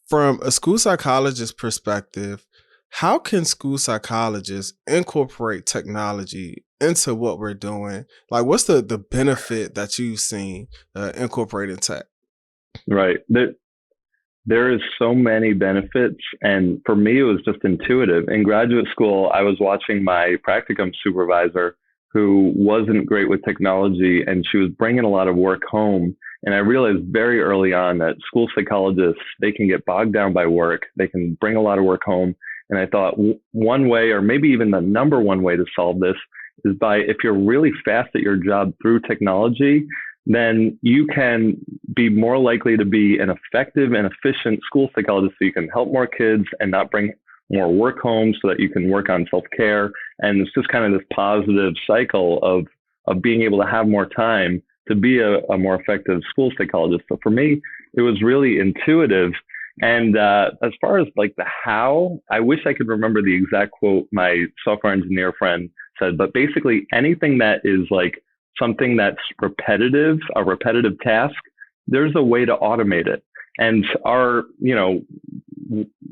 From a school psychologist perspective, how can school psychologists incorporate technology into what we're doing? Like, what's the benefit that you've seen incorporating tech? Right. There is so many benefits. And for me, it was just intuitive. In graduate school, I was watching my practicum supervisor who wasn't great with technology, and she was bringing a lot of work home. And I realized very early on that school psychologists, they can get bogged down by work. They can bring a lot of work home. And I thought one way, or maybe even the number one way to solve this is by, if you're really fast at your job through technology, then you can be more likely to be an effective and efficient school psychologist, so you can help more kids and not bring more work home, so that you can work on self-care. And it's just kind of this positive cycle of being able to have more time to be a more effective school psychologist. So for me, it was really intuitive. And as far as like the how, I wish I could remember the exact quote my software engineer friend said, but basically anything that is like something that's repetitive, a repetitive task, there's a way to automate it. And our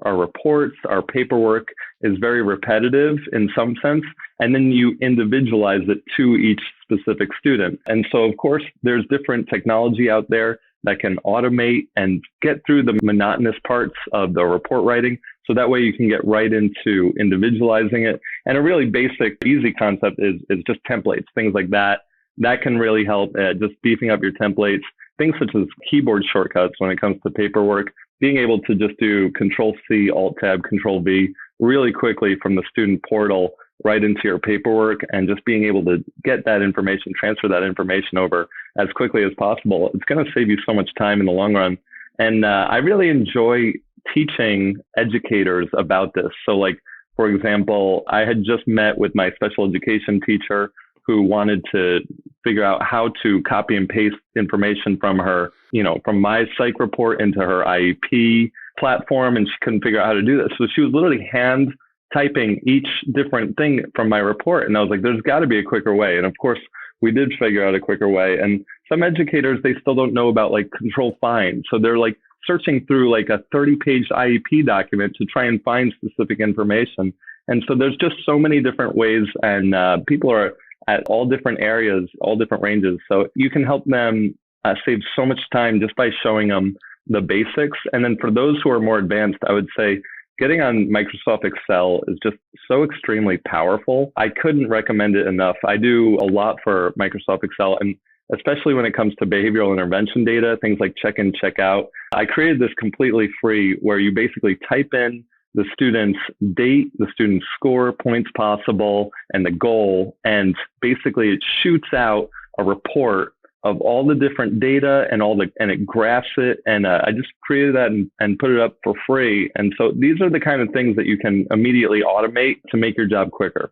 reports, our paperwork is very repetitive in some sense, and then you individualize it to each specific student. And so, of course, there's different technology out there that can automate and get through the monotonous parts of the report writing. So that way you can get right into individualizing it. And a really basic, easy concept is just templates, things like that. That can really help at just beefing up your templates. Things such as keyboard shortcuts when it comes to paperwork, being able to just do Control-C, Alt-Tab, Control-V really quickly from the student portal right into your paperwork, and just being able to get that information, transfer that information over as quickly as possible. It's going to save you so much time in the long run. And I really enjoy teaching educators about this. So like, for example, I had just met with my special education teacher who wanted to figure out how to copy and paste information from her, from my psych report into her IEP platform, and she couldn't figure out how to do this. So she was literally hand typing each different thing from my report. And I was like, there's got to be a quicker way. And of course, we did figure out a quicker way. And some educators, they still don't know about like control find. So they're like searching through like a 30-page IEP document to try and find specific information. And so there's just so many different ways, and people are at all different areas, all different ranges. So you can help them save so much time just by showing them the basics. And then for those who are more advanced, I would say getting on Microsoft Excel is just so extremely powerful. I couldn't recommend it enough. I do a lot for Microsoft Excel, and especially when it comes to behavioral intervention data, things like check-in, check-out. I created this completely free where you basically type in the student's date, the student's score, points possible, and the goal. And basically it shoots out a report of all the different data and and it graphs it. And I just created that and put it up for free. And so these are the kind of things that you can immediately automate to make your job quicker.